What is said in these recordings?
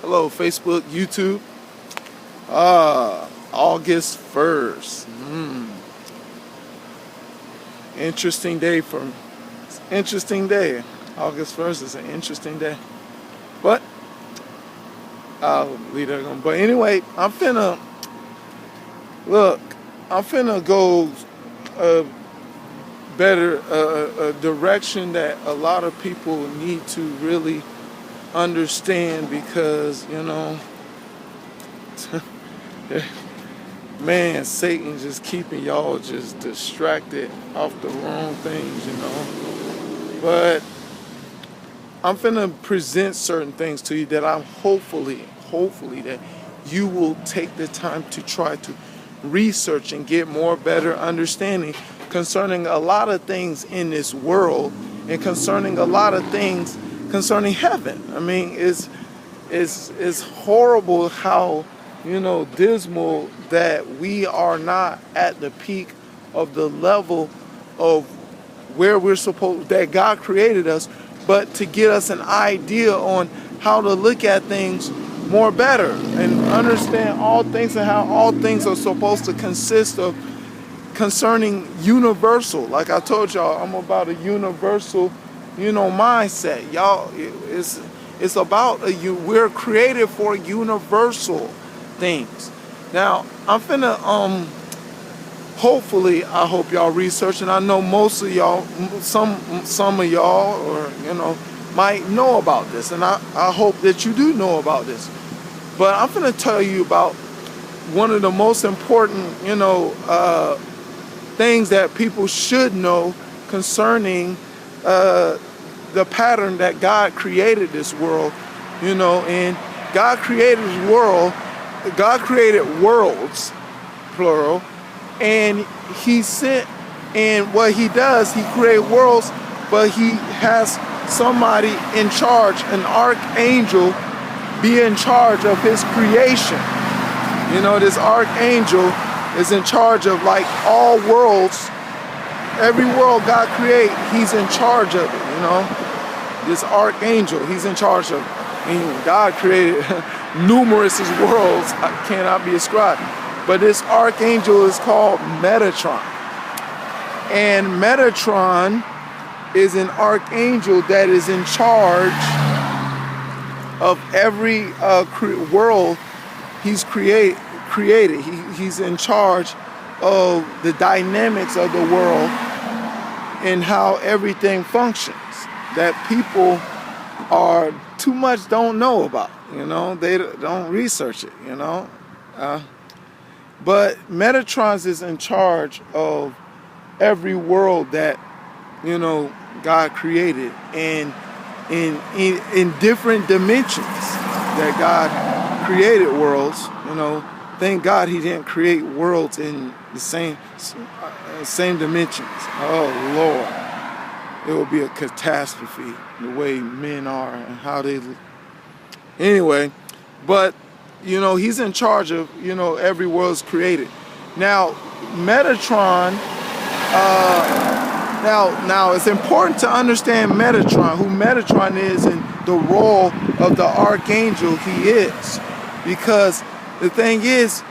Hello, Facebook, YouTube. August 1st. Interesting day interesting day. August 1st is an interesting day. But I'll leave that alone. But anyway, I'm finna go a direction that a lot of people need to really understand, because man, Satan just keeping y'all just distracted off the wrong things, But I'm finna present certain things to you that I'm hopefully that you will take the time to try to research and get more better understanding concerning a lot of things in this world, and concerning a lot of things concerning heaven. I mean, it's horrible how dismal that we are not at the peak of the level of where we're supposed, that God created us, but to get us an idea on how to look at things more better and understand all things and how all things are supposed to consist of concerning universal. Like I told y'all, I'm about a universal, mindset. Y'all, it's about we're created for universal things. Now, I'm finna hopefully, I hope y'all research, and I know most of y'all, some of y'all, or might know about this, and I hope that you do know about this. But I'm finna tell you about one of the most important, things that people should know concerning the pattern that God created this world, and God created this world. God created worlds, plural, and he sent, and what he does, he creates worlds, but he has somebody in charge, an archangel, be in charge of his creation. This archangel is in charge of like all worlds. Every world God created, he's in charge of it, This archangel, he's in charge of, and God created numerous worlds cannot be ascribed. But this archangel is called Metatron. And Metatron is an archangel that is in charge of every world he's created. He's in charge of the dynamics of the world and how everything functions that people are too much don't know about. They don't research it. But Metatron is in charge of every world that God created, and in different dimensions that God created worlds. Thank God he didn't create worlds in the same dimensions. Oh Lord, it would be a catastrophe the way men are and how they. Anyway, but he's in charge of every world's created. Now Metatron. Now it's important to understand Metatron, who Metatron is, and the role of the archangel he is, because the thing is,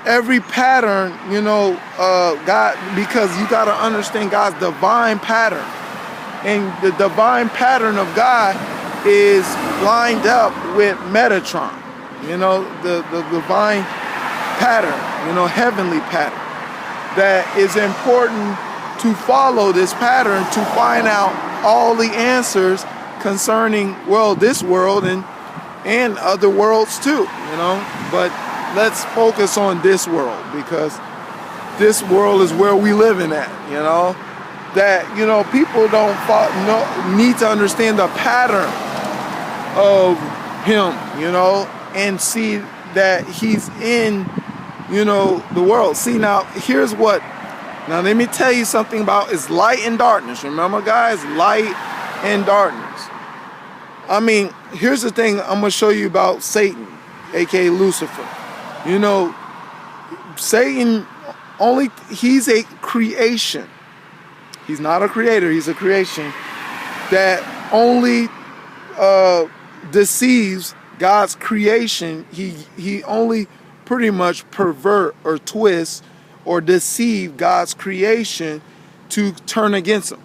every pattern, God, because you got to understand God's divine pattern, and the divine pattern of God is lined up with Metatron, the divine pattern, heavenly pattern, that is important to follow this pattern to find out all the answers concerning, this world and other worlds too, but let's focus on this world, because this world is where we living at, that people don't need to understand the pattern of him, and see that he's in the world. See, now here's what, now let me tell you something about, is light and darkness. Remember guys, light and darkness. I mean, here's the thing I'm gonna show you about Satan, aka Lucifer. Satan he's a creation. He's not a creator, he's a creation that only deceives God's creation, he only pretty much pervert or twist or deceive God's creation to turn against him.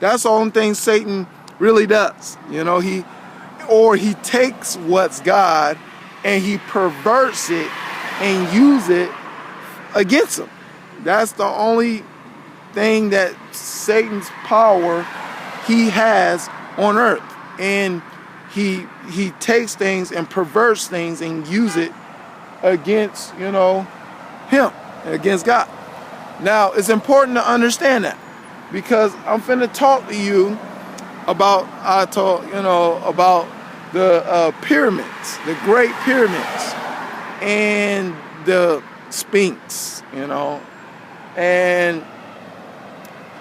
That's the only thing Satan really does. He takes what's God and he perverts it and use it against him. That's the only thing that Satan's power he has on earth. And he takes things and perverts things and use it against, him, against God. Now, it's important to understand that, because I'm finna talk to you about, about the pyramids, the Great Pyramids, and the Sphinx, and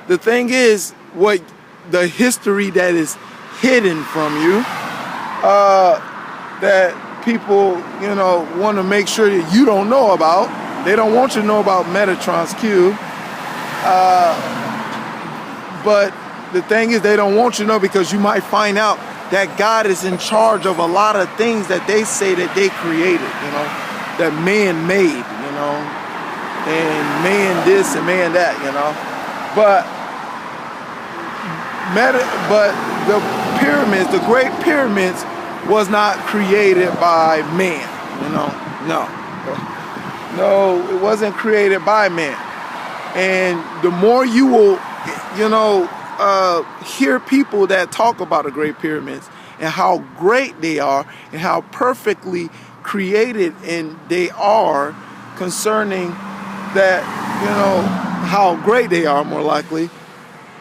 the thing is, what the history that is hidden from you, that people, want to make sure that you don't know about. They don't want you to know about Metatron's cube. But the thing is, they don't want you to know, because you might find out that God is in charge of a lot of things that they say that they created, that man made, and man this and man that, But the pyramids, the Great Pyramids, was not created by man, No, it wasn't created by man. And the more you will, hear people that talk about the Great Pyramids and how great they are and how perfectly created and they are, concerning that, how great they are, more likely,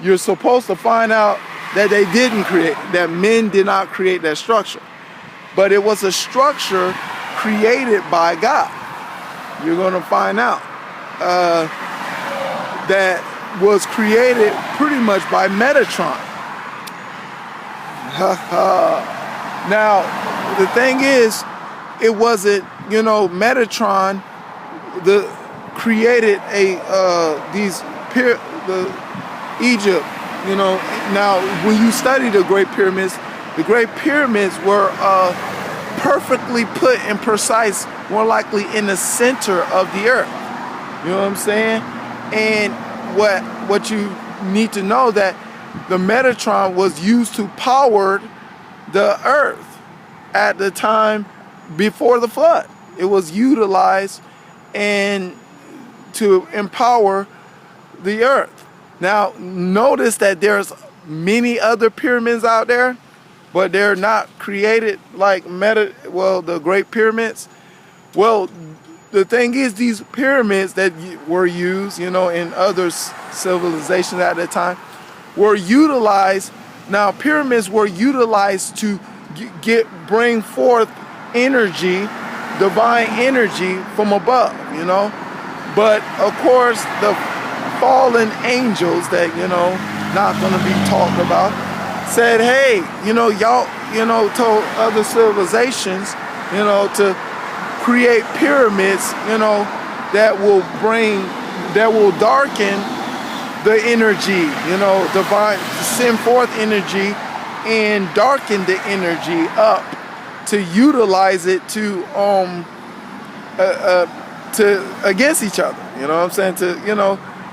you're supposed to find out that they didn't create, that men did not create that structure. But it was a structure created by God. You're going to find out that was created pretty much by Metatron. Now, the thing is, it wasn't, Metatron created Egypt. Now when you study the Great Pyramids were perfectly put and precise, more likely in the center of the earth. You know what I'm saying? And what you need to know, that the Metatron was used to power the earth at the time before the flood. It was utilized and to empower the earth. Now, notice that there's many other pyramids out there, but they're not created like the Great Pyramids. Well, the thing is, these pyramids that were used, in other civilizations at that time, were utilized. Now, pyramids were utilized to bring forth energy, divine energy from above, But of course, the fallen angels that, not going to be talked about, said, hey, y'all, told other civilizations, to create pyramids, that will darken the energy, divine, send forth energy and darken the energy up to utilize it to against each other, what I'm saying, to,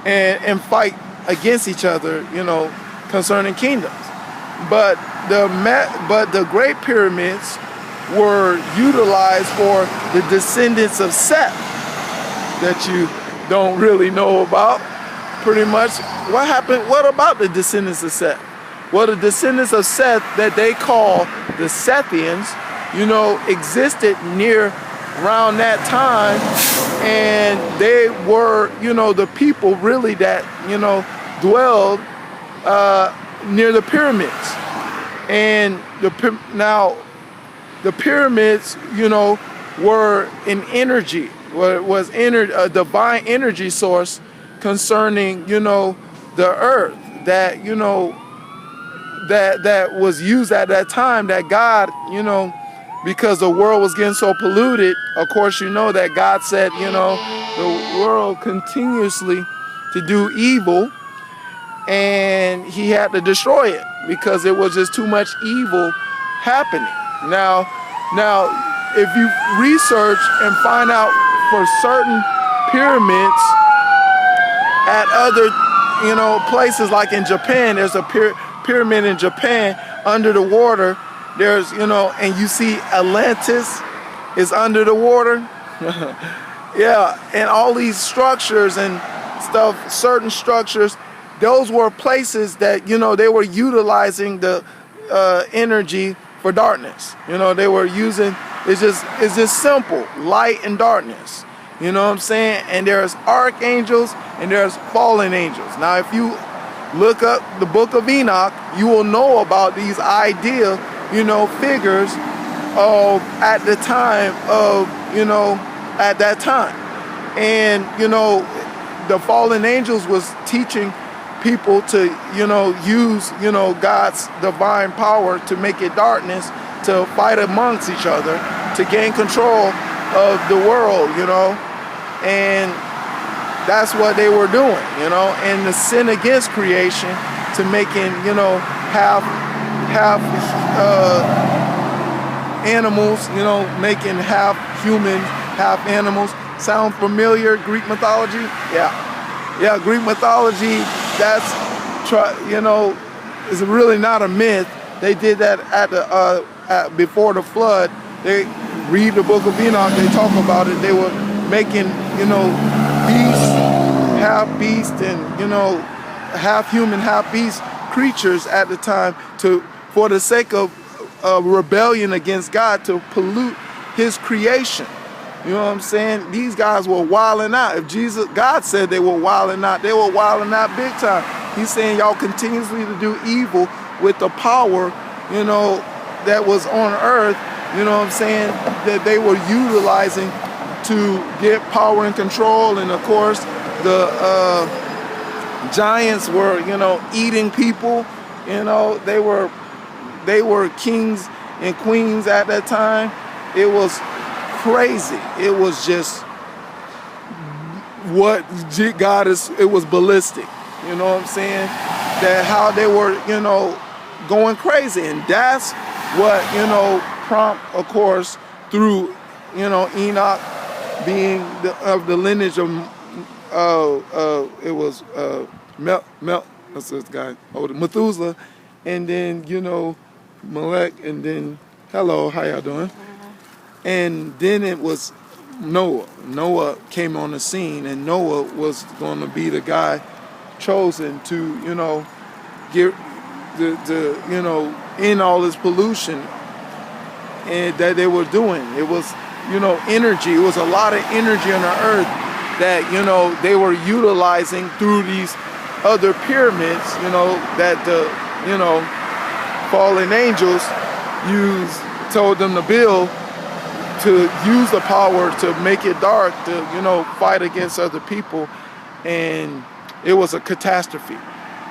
and fight against each other, concerning kingdoms. But the Great Pyramids were utilized for the descendants of Seth that you don't really know about. Pretty much, what happened? What about the descendants of Seth? Well, the descendants of Seth that they call the Sethians, existed near around that time, and they were, the people really that, dwelled near the pyramids. And the pyramids, were an energy, was a divine energy source concerning, the earth that, that was used at that time, that God, because the world was getting so polluted. Of course, that God said, the world continuously to do evil, and he had to destroy it because it was just too much evil happening. Now, Now, if you research and find out for certain pyramids at other, places like in Japan, there's a pyramid in Japan under the water. There's, and you see Atlantis is under the water. Yeah, and all these structures and stuff, certain structures, those were places that, they were utilizing the energy for darkness. They were using, it's just simple, light and darkness. You know what I'm saying? And there's archangels and there's fallen angels. Now, if you look up the book of Enoch, you will know about these ideal, figures of at the time of, at that time. And, the fallen angels was teaching people to, use, God's divine power to make it darkness, to fight amongst each other, to gain control of the world, and that's what they were doing, and the sin against creation to making, half animals, making half human, half animals. Sound familiar? Greek mythology? Yeah, Greek mythology, that's, is really not a myth. They did that before the flood. They read the book of Enoch, they talk about it. They were making, beast and, half human, half beast creatures at the time for the sake of rebellion against God, to pollute his creation. You know what I'm saying? These guys were wilding out. If God said they were wilding out, they were wilding out big time. He's saying y'all continuously to do evil with the power, that was on earth, you know what I'm saying, that they were utilizing to get power and control. And of course, the giants were, eating people. They were kings and queens at that time. It was crazy. It was just what God is. It was ballistic. You know what I'm saying? That how they were, going crazy, and that's what prompt, of course, through Enoch being of the lineage of it was what's this guy? Methuselah, and then Melech, and then hello, how y'all doing? And then it was Noah. Noah came on the scene, and Noah was going to be the guy chosen to get the end all this pollution and that they were doing. It was energy. It was a lot of energy on the earth that they were utilizing through these other pyramids, that the fallen angels told them to build, to use the power to make it dark, to fight against other people. And it was a catastrophe.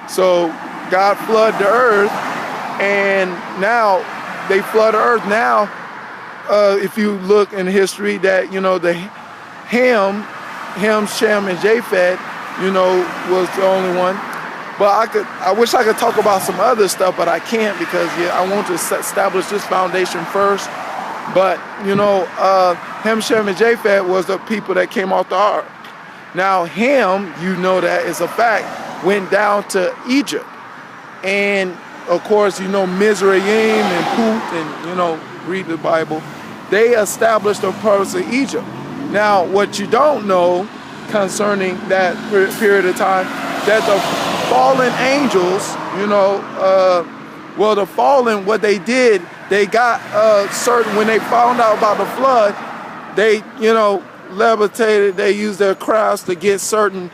So God flooded the earth, and now they flood the earth. Now, if you look in history, that the Ham, Shem, and Japheth, was the only one. But I wish I could talk about some other stuff, but I can't, because I want to establish this foundation first. But Ham, Shem, and Japheth was the people that came off the ark. Now Ham, that is a fact, went down to Egypt, and of course Mizraim and Put, and read the Bible. They established the purpose of Egypt. Now, what you don't know concerning that period of time, that the fallen angels, the fallen, what they did, they got certain, when they found out about the flood, they, levitated, they used their crafts to get certain,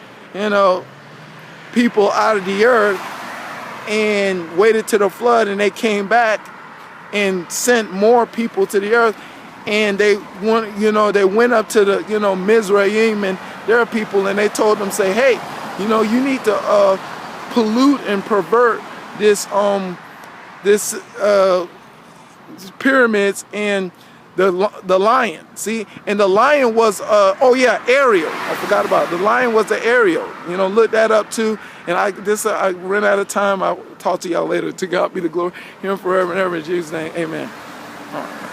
people out of the earth, and waited to the flood, and they came back and sent more people to the earth. And they went up to the, Mizraim and their people, and they told them, say, hey, you need to pollute and pervert this pyramids and the lion. See, and the lion was Ariel. I forgot about it. The lion was the Ariel. Look that up too. And I ran out of time. I'll talk to y'all later. To God be the glory, Him forever and ever, in Jesus' name, amen. All right.